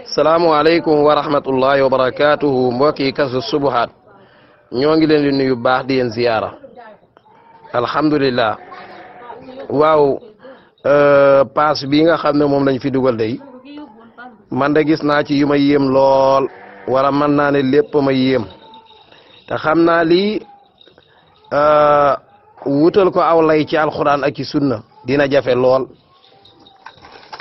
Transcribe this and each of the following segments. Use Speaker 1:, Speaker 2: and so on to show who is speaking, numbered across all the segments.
Speaker 1: salaamualeykum wa rahmatullahi wa barakaatuhu mbokki Kazu Subuhaat ñoo ngi leen di nuyu baax di leen ziyaara alhamdulillah waaw paas bi nga xam ne moom lañ fi dugal day man de gis naa ci yu ma yéem lool wala mën naa ne lépp ma yéem te xam naa lii wutal ko aw lay ci alxuraan ak ci sunna dina jafe lool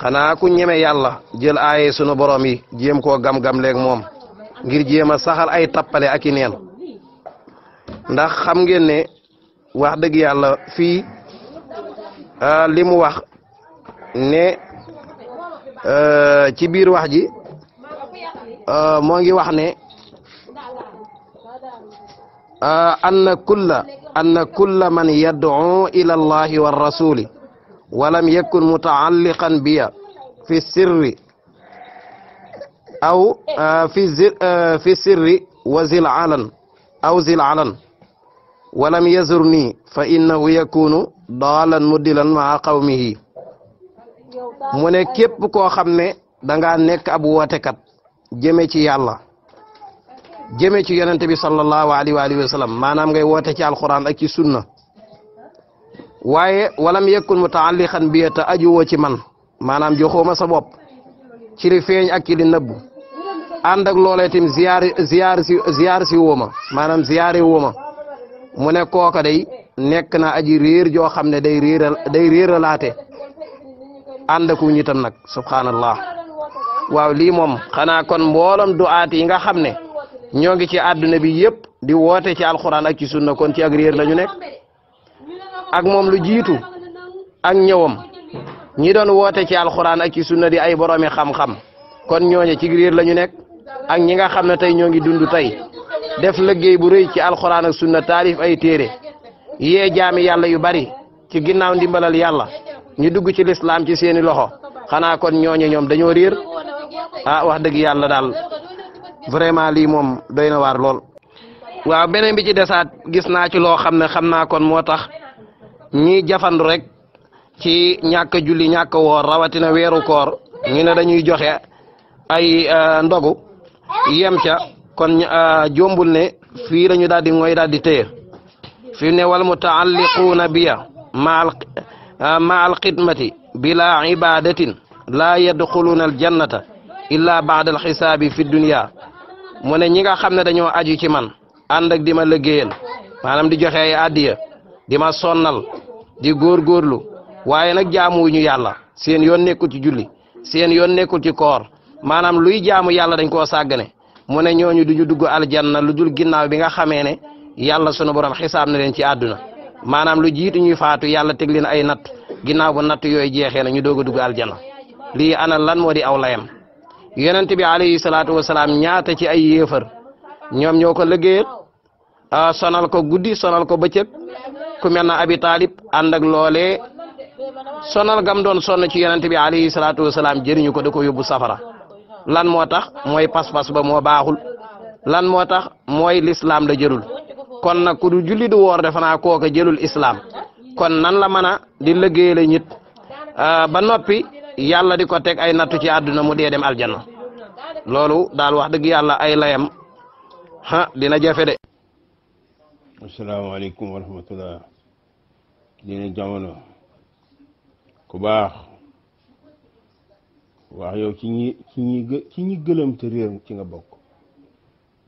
Speaker 1: xanaa ku ñeme yàlla jël aaye sunu borom yi jéem koo gam-gam leeg moom ngir jéem a saxal ay tappale ak i neen ndax xam ngeen ne wax dëgg yàlla fii li mu wax ne ci biir wax ji moo ngi wax ne anna kulla man yad'u ila allahi wa rasuli walam yakun mutaalliqan biya fi sirri aw fi sirri wa zil alan aw zil alan walam yazurni fa innahu yakunu daalan muddilan maa qawmihi mu ne képp koo xam ne danga nekk ab wootekat jëme ci yàlla jëme ci yonente bi sallallahu alayhi wa alihi wa sallam maanaam ngay woote ci alquran ak ci sunna waaye walam yakun mutaalliqan bi ta ajuwoo ci man maanaam joxooma sa bopp ci li feeñ ak ci li nëbbu ànd ak loolee tim ziyaar si wooma maanaam ziyaare wooma mu ne kooka day nekk na aji réer joo xam ne day réeralaate ànd ak ñi tam nag subhanallah waaw lii moom xanaa kon mboolam du'aat yi nga xam ne ñoo ngi ci àdduna bi yëpp di woote ci alxuraan ak ci sunna kon ci ak réer la ñu nekk ak moom lu jiitu ak ñëwam ñi doon woote ci alxuraan ak ci sunna di ay boroomi xam-xam kon ñooñe ci réer la ñu nekk ak ñi nga xam ne tey ñoo ngi dund tey def liggéey bu rëy ci alxuraan ak sunna taalif ay téere yee jaami yàlla yu bari ci ginnaaw ndimbalal yàlla ñu dugg ci lislaam ci seeni loxo xanaa kon ñooñe ñoom dañoo réer wax dëgg yàlla daal vraiment lii moom doy na waar lool. waaw beneen bi ci desaat gis naa ci loo xam ne xam naa kon moo tax ñi jafandu rek ci ñàkk julli ñàkk woor rawatina weeru koor ñu ne dañuy joxe ay ndogu yem ca kon jombul ne fii lañu daal di mooy daal di téye fi ne wal mutaalliquuna biya ma al xidmati bila ibadatin la yadxuluuna al jannata illa baada al xisaabi fi dunya mu ne ñi nga xam ne dañoo aju ci man ànd ak di ma liggéeyal maanaam di joxe ay addiya di ma sonnal di góorgóorlu waaye nag jaamuwuñu yàlla seen yoon nekkul ci julli seen yoon nekkul ci koor maanaam luy jaamu yàlla dañ koo sàggane mu ne ñooñu duñu dugg aljanna lu dul ginnaaw bi nga xamee ne yàlla sunu borom xisaab na leen ci àdduna maanaam lu jiitu ñuy faatu yàlla teg leen ay natt ginnaaw bu natt yooyu jeexee na ñu doog a dugg aljanna lii ana lan moo di aw layam yonent bi alayhi salaatu wasalaam ñaata ci ay yéefar ñoom ñoo ko liggéeyal sonal ko guddi sonal ko bëccëg ku mel na abi taalib ànd ak loolee sonal gam doon sonn ci yonent bi alayhi salaatu wasalaam jëriñu ko da ko yóbbu safara lan moo tax mooy pas-pas ba moo baaxul lan moo tax mooy lislaam la jërul kon nag ku du julli du woor defe naa kooka jëlul islam kon nan la mën a di liggéeyale nit ba noppi yàlla di ko teg ay nattu ci àdduna mu dee dem aljanna loolu daal wax dëgg yàlla ay layam dina jafe de.
Speaker 2: asalaamaaleykum wa rahmatullah dina jamono ku baax wax yow ci ñi gëlëm te réer ci nga bokk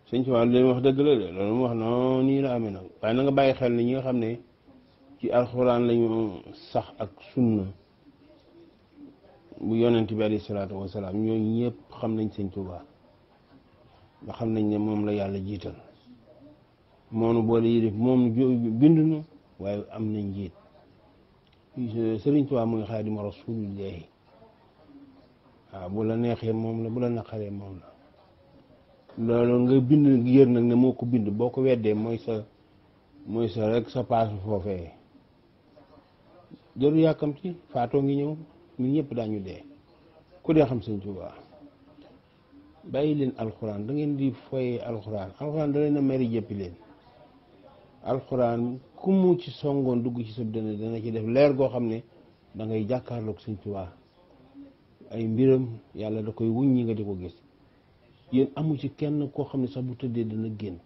Speaker 2: sëñ ci wàllu leen wax dëgg la de loolu mu wax noonu nii la amee nag waaye na nga bàyyi xel ne ñi nga xam ne ci alxuraan lañu sax ak sunna bu yonent bi alayhi salaatu wasalaam ñooñu ñëpp xam nañ sëñ Tuubaa nga xam nañ ne moom la yàlla jiital moonu boole yi def moom bind na waaye am nañ njiit sëriñ Tuubaa mooy xaadimu rasuulillaahi waaw bu la neexee moom la bu la naqaree moom la loolu nga bind yër nag ne moo ko bind boo ko weddee mooy sa rek sa paasu foofee jëru yàkkam ci faatoo ngi ñëw ñun ñëpp daañu dee ku dee xam sëñ Tuubaa bàyyi leen alxuraan da ngeen di foye alxuraan da leen a meri jëppi leen alxuraan ku mu ci songoon dugg ci sa dënn dana ci def leer goo xam ne da ngay jàkkaarloog sëñ Tuubaa ay mbiram yàlla da koy wuññi nga di ko gis yéen amu ci kenn koo xam ne sax bu tëddee dana gént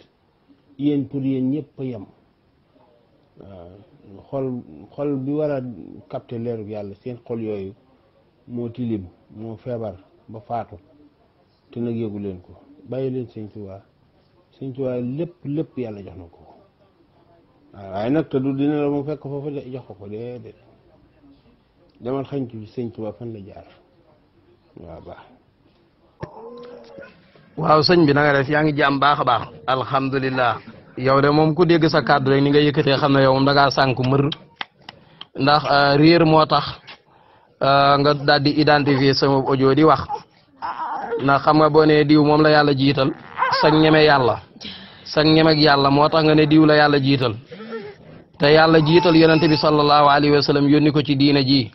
Speaker 2: yéen pour yéen ñëpp a yem waaw xol bi war a capter leeru yàlla seen xol yooyu moo tilim moo feebar ba faatu te nag yëgu leen ko bàyyi leen sëñ Tuubaa lépp yàlla jox na ko waaw waaye nag te du dina la mu fekk foofu de jox ko déedéet demal xañtu ci sëñ Tuubaa fan la jaar waaw baax
Speaker 1: waaw sëñ bi na nga def yaa ngi jàmm baax a baax alhamdulilah yow de moom ku dégg sa kàddu rek ni nga yëkkatee xam ne yow moom da ngaa sànk mër ndax réer moo tax nga daal di identifier sama audio di wax ndax xam nga boo nee diw moom la yàlla jiital sag ñeme yàlla sag ñemek yàlla moo tax nga ne diw la yàlla jiital te yàlla jiital yonente bi sallallahu alayhi wa sallam yónni ko ci diina ji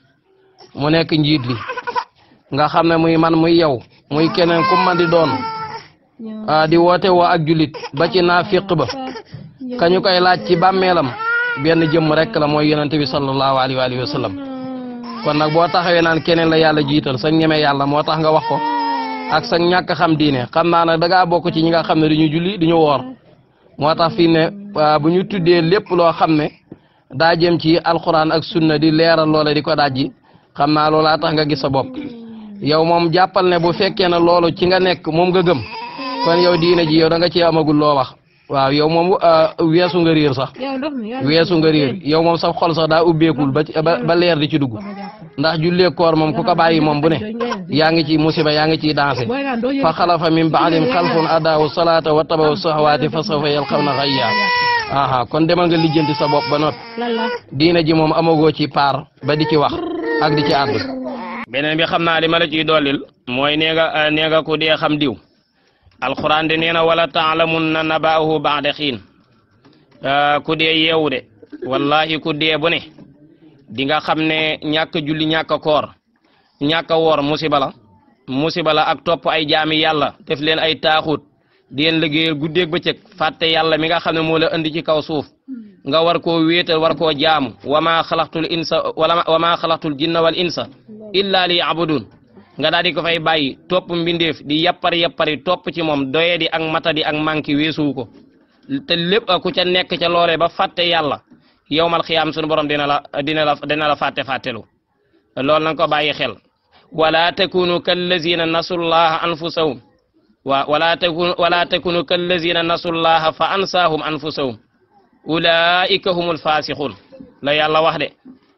Speaker 1: mu nekk njiit li nga xam ne muy man muy yow muy keneen ku man di doon di woote woo ak julit ba ci naafiq ba kañu koy laaj ci bàmmeelam benn jëmm rek la mooy yonente bi sallallahu alayhi wa sallam kon nag boo taxawee naan keneen la yàlla jiital sa ñeme yàlla moo tax nga wax ko ak sa ñàkk xam diine xam naa nag da ngaa bokk ci ñi nga xam ne duñu julli duñu woor moo tax fii ne bu ñu tuddee lépp loo xam ne daa jëm ci alxuraan ak sunna di leeral loole di ko dajji xam naa loolaa tax nga gis sa bopp yow moom jàppal ne bu fekkee ne loolu ci nga nekk moom nga gëm kon yow diine ji yow da nga ci amagul loo wax waaw yow moom weesu nga réer sax weesu nga réer yow moom sa xol sax daa ubbeekul ba leer di ci dugg ndax jullee koor moom ku ko bàyyi moom bu ne yaa ngi ci musiba yaa ngi ciy dansé fa xalafa min ba'dihim xalfun adaawu salaata wa tabawu saxawaati fa sawfa yalqawna ghayya aha kon demal nga lijjanti sa bopp ba noppi diine ji moom amagoo ci paar ba di ci wax ak di ci àddu beneen bi xam naa li ma la ciy dollil mooy nee nga ku dee xam diw alquran de nee na wala taalamunna naba'ahu ba'da xiin ku dee yeewu de wallahi ku dee bu ne di nga xam ne ñàkk julli ñàkk koor ñàkk woor musiba la ak topp ay jaami yàlla def leen ay taaxut di leen liggéeyal guddeeg bëccëg fàtte yàlla mi nga xam ne moo la andi ci kaw suuf nga war koo wéetal war koo jaamu wa maa xalaqtul jinna wal insa illa li yabudun nga daal di ko fay bàyyi topp mbindeef di yappari topp ci moom doye di ak matadi ak manki weesuwu ko te lépp ku ca nekk ca loolee ba fàtte yàlla yowmal xiyaam sunu borom dina la fàttelu loolu na nga ko bàyyi xel wala takunu kallazina nasullaha anfusahum wala takunu kallazina nasullaha fa ansaahum anfusahum ulaika humul fasiqun la yàlla wax de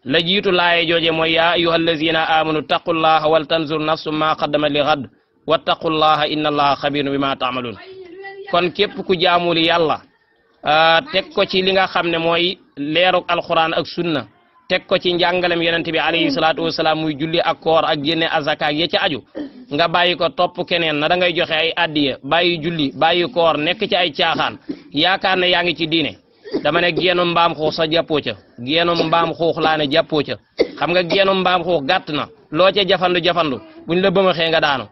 Speaker 1: la jiitu laaye jooje mooy yaa ayuha allazina amanu taqullaha wal tanzur nafsu ma qaddama li ghad wattaqullaha inna allaha xabirun bima ta'malun kon képp ku jaamul yàlla teg ko ci li nga xam ne mooy leeruk alquran ak sunna teg ko ci njàngalem yonent bi alayhi salaatu wasalaam muy julli ak koor ak génne azaka ak ya ca aju nga bàyyi ko topp keneen na da ngay joxe ay addiya bàyyi julli bàyyi koor nekk ci ay caaxaan yaakaar ne yaa ngi ci diine dama ne geenu mbaam xuux sa jàppoo ca geenu mbaam xuux laa ne jàppoo ca xam nga geenu mbaam xuux gàtt na loo ca jafandu buñ la bëmaxee nga daanu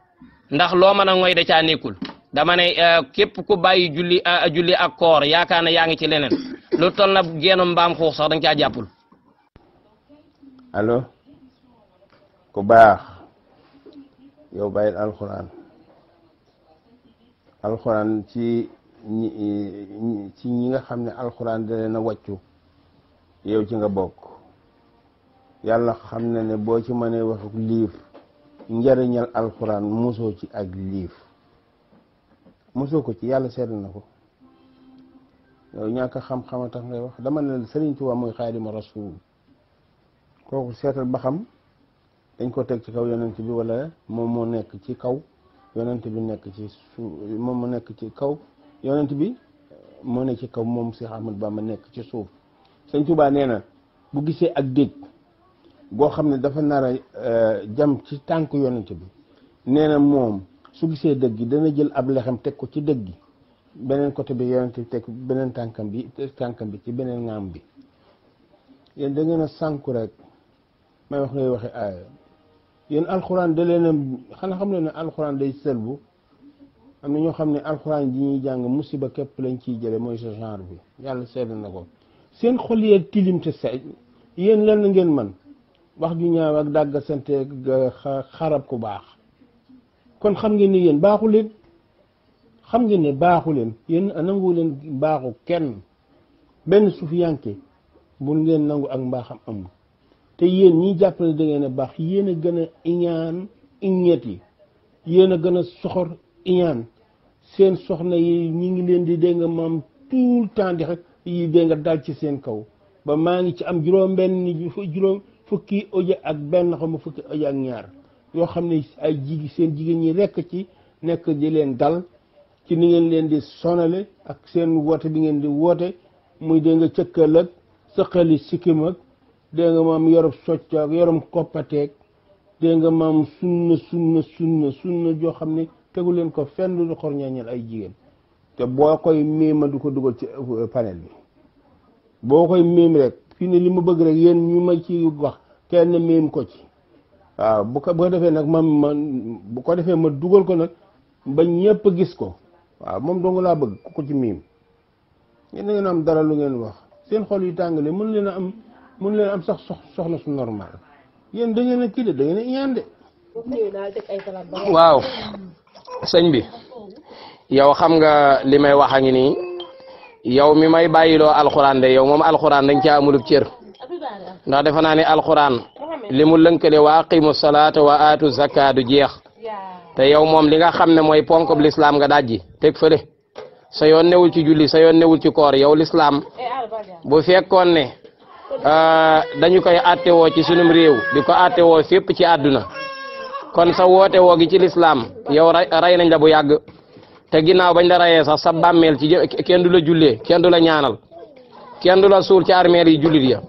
Speaker 1: ndax loo mën a ngoy da caa nekkul dama ne képp ku bàyyi julli ak koor yaakaar ne yaa ngi ci leneen lu toll na geenu mbaam xuux sax da nga caa jàppul.
Speaker 2: allo ku baax yow bàyyil alxuraan ci ñi nga xam ne alxuraan da leen a wàccu yow ci nga bokk yàlla xam na ne boo ci mënee wax liif njariñal alxuraan mosoo ci ak liif mosoo ko ci yàlla seetlu na ko yow ñàkk xam-xam a tax ngay wax dama ne Sëriñ Tuubaa mooy Xaadimu Rasuul kooku seetal ba xam dañ ko teg ci kaw yonent bi wala moom moo nekk ci kaw yonent bi nekk ci suuf moom moo nekk ci kaw yonent bi moo nekk ci kaw moom Cheikh Ahmadou Bamba nekk ci suuf Sëriñ Tuubaa nee na bu gisee ak dégg boo xam ne dafa nar a jam ci tànk yonent bi nee na moom su gisee dëgg gi dana jël ab lexam teg ko ci dëgg gi beneen côté bi yonent bi teg beneen tànkam bi ci beneen ŋaam bi yéen da ngeen a sànku rek may wax ngay waxe aaya yéen alxuraan da leen a xanaa xam leen ne alxuraan day sëlbu am na ñoo xam ne alxuraan ji ñuy jàng musiba képp lañ ciy jële mooy sa genre bi yàlla seetlu na ko seen xol yeeg tilim te say yéen lan la ngeen man wax ju ñaaw ak dàgg sante xarab ku baax kon xam ngeen ne yéen baaxu leen xam ngeen ne baaxu leen yéen nangu leen baaxu kenn benn sufiyanke bu ngeen nangu ak mbaaxam amul te yéen ñi jàpp ne da ngeen a baax yéen a gën a iñaan iññeet yi yéen a gën a soxor iñaan seen soxna yi ñi ngi leen di dégg nga maam tout le temps di yi dégg nga dal ci seen kaw ba maa ngi ci am juróom fukki audio ak benn xam fukki audio ak ñaar yoo xam ne ay seen jigéen ñi rekk ci nekk di leen dal ci ni ngeen leen di sonale ak seen woote bi ngeen di woote muy dégg nga cëkkal ak sëqali sikkim ak dégg nga maam yorob socc ak yorom koppateeg dégg nga maam sunna joo xam ne tegu leen ko fenn lu xor ñaañal ay jigéen te boo koy miima du ko dugal ci panel bi boo koy miim rek fii ne li ma bëgg rek yéen ñu ma ci wax kenn miim ko ci waaw bu ko defee nag bu ko defee ma dugal ko nag ba ñëpp gis ko waaw moom dong laa bëgg ku ko ci miim yéen da ngeen am dara lu ngeen wax seen xol yu tàngale mën leen am sax soxna su normal yéen da ngeen a kii de da ngeen a iñaan de
Speaker 1: waaw sëñ bi yow xam nga li may wax a ngi nii yow mi may bàyyiloo alxuraan de yow moom alxuraan dañ caa amulub cër ndax defe naa ne alxuraan li mu lënkale wa aqimu salaata wa aatu zakka du jeex te yow moom li nga xam ne mooy ponk bu lislaam nga dajji teg fële sa yoon newul ci julli sa yoon newul ci koor yow lislaam bu fekkoon ne dañu koy attewoo ci sunum réew di ko attewoo fépp ci àdduna kon sa woote woo gi ci lislaam yow rey nañ la bu yàgg te ginnaaw bañ la rayee sax sa bàmmeel ci kenn du la jullee kenn du la ñaanal kenn du la suul ci armeel yi jullit ya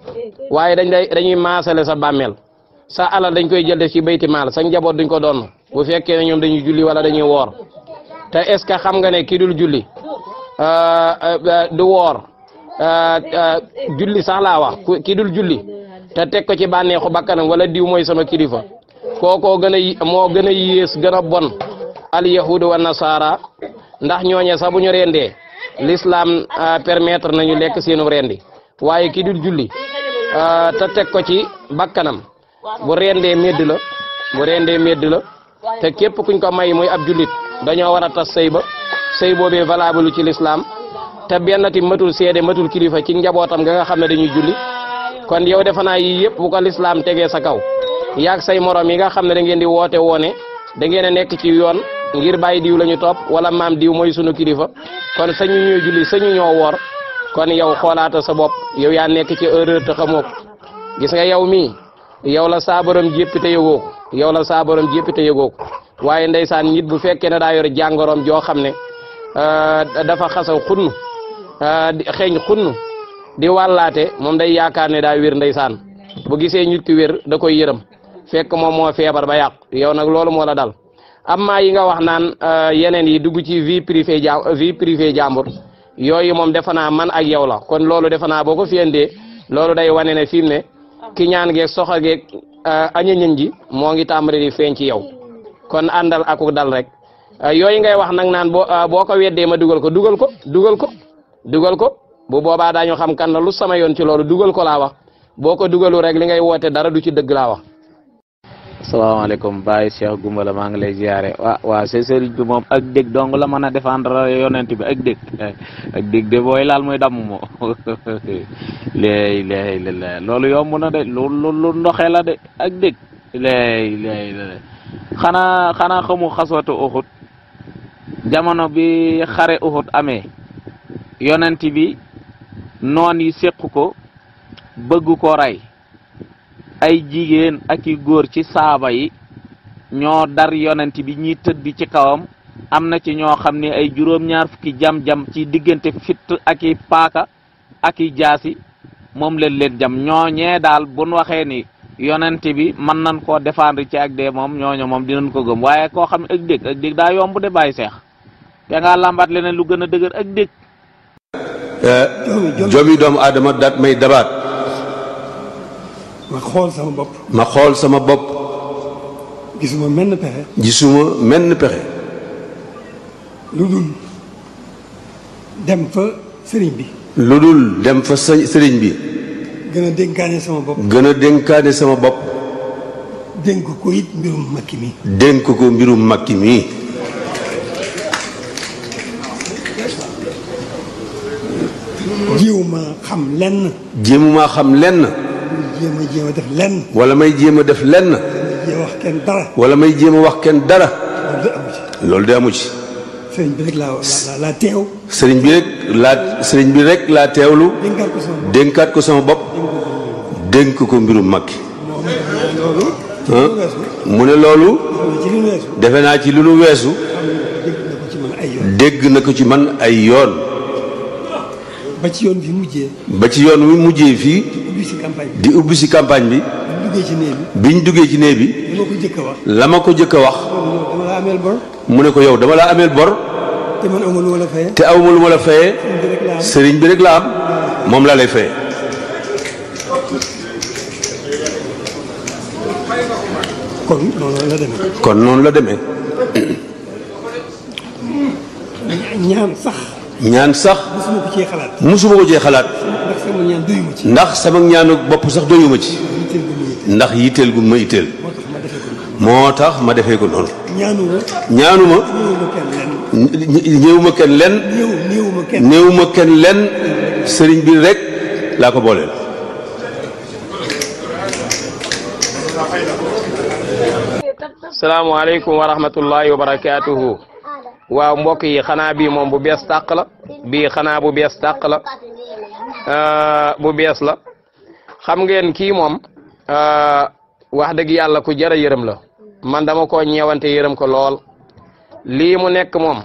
Speaker 1: waaye dañuy maasale sa bàmmeel sa alal dañ koy jël def ci bayti maal sa njaboot duñ ko doon bu fekkee ne ñoom dañuy julli wala dañuy woor te est-ce que xam nga ne ki dul julli du woor julli sax laa wax ki dul julli te teg ko ci bànneexu bakkanam wala diw mooy sama kilifa kookoo moo gën a yées gën a bon al yahudu wa nasara ndax ñooñe sax bu ñu rendee l'islam permettre nañu lekk seenu rendi waaye ki dul julli te teg ko ci bakkanam bu rendee medd la te képp kuñ ko may muy ab jullit dañoo war a tas sëy ba sëy boobee valable ci l'islam te benn ti matul seede matul kilifa ci njabootam nga xam ne dañuy julli kon yow defe naa yii yëpp bu ko l'islam tegee sa kaw yaag say morom yi nga xam ne da ngeen di woote woone da ngeen a nekk ci yoon ngir bàyyi diw la ñu topp wala maam diw mooy sunu kilifa kon sañu ñoo julli sañu ñoo woor kon yow xoolaata sa bopp yow yaa nekk ci erreur te xamoo ko gis nga yow mii yow la saa borom jéppi te yëgoo ko waaye ndeysaan nit bu fekkee ne daa yor jàngoroom joo xam ne dafa xasaw xunn xeeñ xunn di wàllaate moom day yaakaar ne daa wér ndeysaan bu gisee nit ki wér da koy yërëm fekk moom moo feebar ba yàqu yow nag loolu moo la dal amma yi nga wax naan yeneen yi dugg ci vie privée jàmbur yooyu moom defe naa man ak yow la kon loolu defe naa boo ko fiyandee loolu day wane ne fi mu ne ki ñaan geeg soxa geeg añañën ji moo ngi tàmbali di feeñ ci yow kon àndal akuk dal rek yooyu ngay wax nag naan boo ko weddee ma dugal ko bu boobaa daañu xam kan la lu sama yoon ci loolu dugal ko laa wax boo ko dugalu rek li ngay woote dara du ci dëgg laa wax.
Speaker 3: asalaamaaleykum Baye Cheikh Goumbala maa ngi lay ziare waa sëriñ bi moom ak dégg dong la mën a défendre yonent bi ak dégg de booy laal muy damm moo léegi loolu yomb na de lu ndoxee la de ak dégg léegi xanaa xamu xaswatu Uhud jamono bi xare Uhud amee yonent bi noon yi séq ko bëgg ko rey ay jigéen ak i góor ci saaba yi ñoo dar yonent bi ñi tëdd ci kawam am na ci ñoo xam ne ay juróom-ñaar fukki jam-jam ci diggante fitt ak i paaka ak i jaasi moom leen jam ñooñee daal buñ waxee ni yonent bi mën nañ koo défendre ci ak dee moom ñooñu moom dinañ ko gëm waaye koo xam ne ak dégg daa yomb de Baye Cheikh te nga lambaat leneen lu gën a dëgër ak dégg
Speaker 4: jomi doomu aadama daat may dabaat
Speaker 5: ma xool sama bopp gisuma menn pexe lu dul dem fa sëriñ bi
Speaker 4: gën a dénkaane sama bopp
Speaker 5: dénk ko it mbirum makki mi.
Speaker 4: dénk ko mbirum makki mi.
Speaker 5: jéemuma xam lenn.
Speaker 4: jéemuma xam lenn.
Speaker 5: jéem a def lenn.
Speaker 4: wala may jéem a def lenn.
Speaker 5: jéem wax kenn dara.
Speaker 4: wala may jéem a wax kenn dara.
Speaker 5: loolu de amu ci.
Speaker 4: loolu de amu ci.
Speaker 5: sëriñ bi rek laa teew.
Speaker 4: sëriñ bi rek laa teewlu. dénkaat ko sama bopp. dénk ko mbirum makki. mu ne loolu. defe naa ci lu nu weesu. dégg na ko ci man ay yoon.
Speaker 5: ba ci yoon bi mujjee.
Speaker 4: ba ci yoon wi mujjee fii. di ubbi si campagne bi. biñ duggee ci néeg bi. la ma ko jëkk a wax. mu ne ko yow dama laa ameel bor.
Speaker 5: te man awma lu ma la fayee.
Speaker 4: te awma lu ma la fayee. sëriñ bi rek la am. moom laa lay fayee. kon noonu la demee. ñaan sax. musuma ko cee xalaat. ndax sama ñaanu bopp sax doyuma ci. ndax yitteel gu ma yitteel. moo tax ma defee ko noonu. ñaanuma. ñëwuma kenn lenn. néewuma kenn lenn. sëriñ bi rek laa ko booleel.
Speaker 1: salaamaaleykum wa rahmatullahi wa barakaatuhu. waaw mbokk yi xanaa bii moom bu bees tàq la. bii xanaa bu bees tàq la. bu bees la. xam ngeen kii moom. wax dëgg yàlla ku jara yërëm la. man dama ko ñeewante yërëm ko lool. lii mu nekk moom.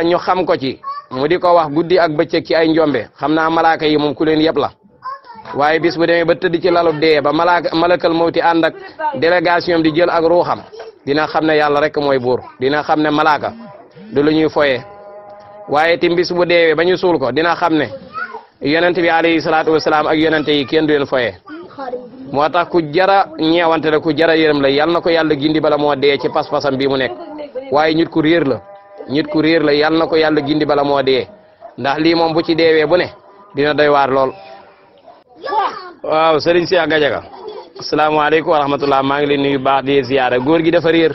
Speaker 1: ñu xam ko ci. mu di ko wax guddi ak bëccëg ci ay njombe. xam naa malaaka yi moom ku leen yëpp la. waaye bis bu demee ba tëdd ci lalu dee ba malakal mawti ànd ak délégation di jël ak ruuxam dina xam ne yàlla rek mooy buur dina xam ne malaaka du lu ñuy foyee waaye tim bis bu deewee ba ñu suul ko dina xam ne yonent bi alayhi salaatu wasalaam ak yonente yi kenn du leen foyee moo tax ku jara ñeewante la ku jara yërëm la yal na ko yàlla gindi bala moo dee ci pas-pasam bii mu nekk waaye nit ku réer la yal na ko yàlla gindi bala moo dee ndax lii moom bu ci deewee bu ne dina doy waar lool. waaw Serigne Cheikh Gadiaga asalaamaaleykum wa rahmatulah maa ngi leen nuyu baax di ziyaara góor gi dafa réer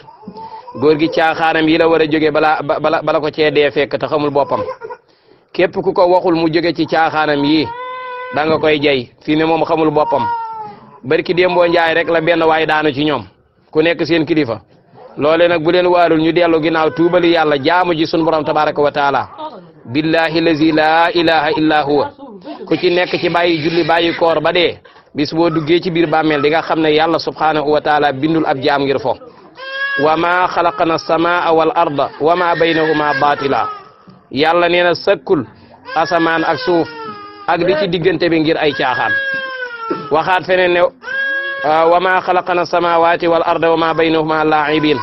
Speaker 1: góor gi caaxaanam yi la war a jógee bala ko cee dee fekk te xamul boppam képp ku ko waxul mu jóge ci caaxaanam yi da nga koy jay fii ne moom xamul boppam barki démboo njaay rek la benn waay daanu ci ñoom ku nekk seen kilifa loole nag bu leen waalul ñu dellu ginnaaw tuubali yàlla jaamu ji sun borom tabaraka wa taala billahi lazi la ilaha illa huwa ku ci nekk ci bàyyi julli bàyyi koor ba dee bis boo duggee ci biir bàmmeel di nga xam ne yàlla subhanahu wa taala bindul ab jaam ngir fo wa ma xalaqna samaa wal arda wa ma baynahuma batila yàlla nee na sëkkul asamaan ak suuf ak di ci diggante bi ngir ay caaxaan waxaat feneen ne wa ma xalaqna samawati wal arda wa ma baynahuma laibin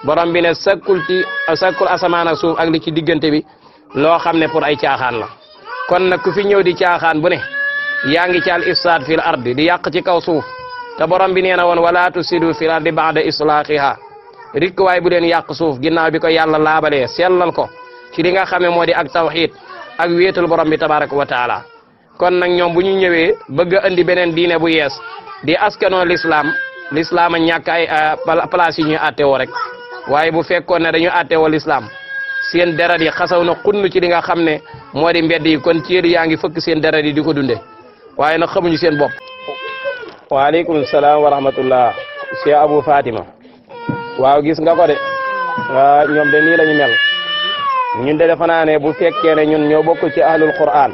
Speaker 1: borom bi ne sëkkul asamaan ak suuf ak li ci diggante bi loo xam ne pour ay caaxaan la kon nag ku fi ñëw di caaxaan bu ne yaa ngi ci al ifsaad fil ardi di yàq ci kaw suuf te borom bi nee na woon wala tusidu fil ardi ba'da islahiha rik waay bu leen yàq suuf ginnaaw bi ko yàlla laabalee sellal ko ci li nga xam ne moo di ak tawxiid ak wéetal borom bi tabaraka wa taala kon nag ñoom bu ñu ñëwee bëgg a andi beneen diine bu yees di askanoo l'islam a ñàkk ay place yi ñuy attewoo rek waaye bu fekkoon ne dañu attewoo l'islam seen deret yi xasaw na xunn ci li nga xam ne moo di mbedd yi kon ceeri yaa ngi fëkk seen deret yi di ko dunde waaye nag xamuñu seen bopp. waaleykum salaam wa rahmatullah Cheikh Abou Fatima waaw gis nga ko de ñoom de nii la ñu mel ñun de defe naa ne bu fekkee ne ñun ñoo bokk ci ahlul Qur'an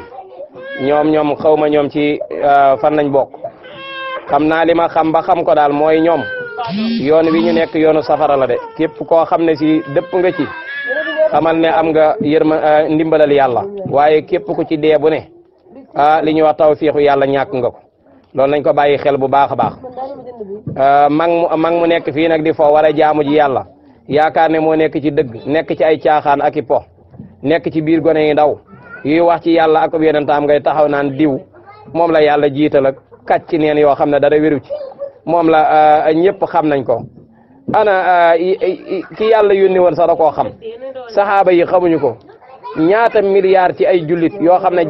Speaker 1: ñoom xaw ma ñoom ci fan lañ bokk xam naa li ma xam ba xam ko daal mooy ñoom yoon wi ñu nekk yoonu safara la de képp koo xam ne si dëpp nga ci. xamal ne am nga ndimbalal yàlla waaye képp ku ci dee bu ne li ñuy wax tawfiixu yàlla ñàkk nga ko loolu nañ ko bàyyi xel bu baax a baax mag mu nekk fii nag di fo war a jaamu ji yàlla yaakaar ne moo nekk ci dëgg nekk ci ay caaxaan ak i po nekk ci biir gone yi ndaw yuy wax ci yàlla ak yonentam ngay taxaw naan diw moom la yàlla jiital ak kàcc neen yoo xam ne dara wéru ci moom la ñëpp xam nañ ko ana ki yàlla yónni woon sax da koo xam saxaaba yi xamuñu ko ñaata milliards ci ay jullit yoo xam ne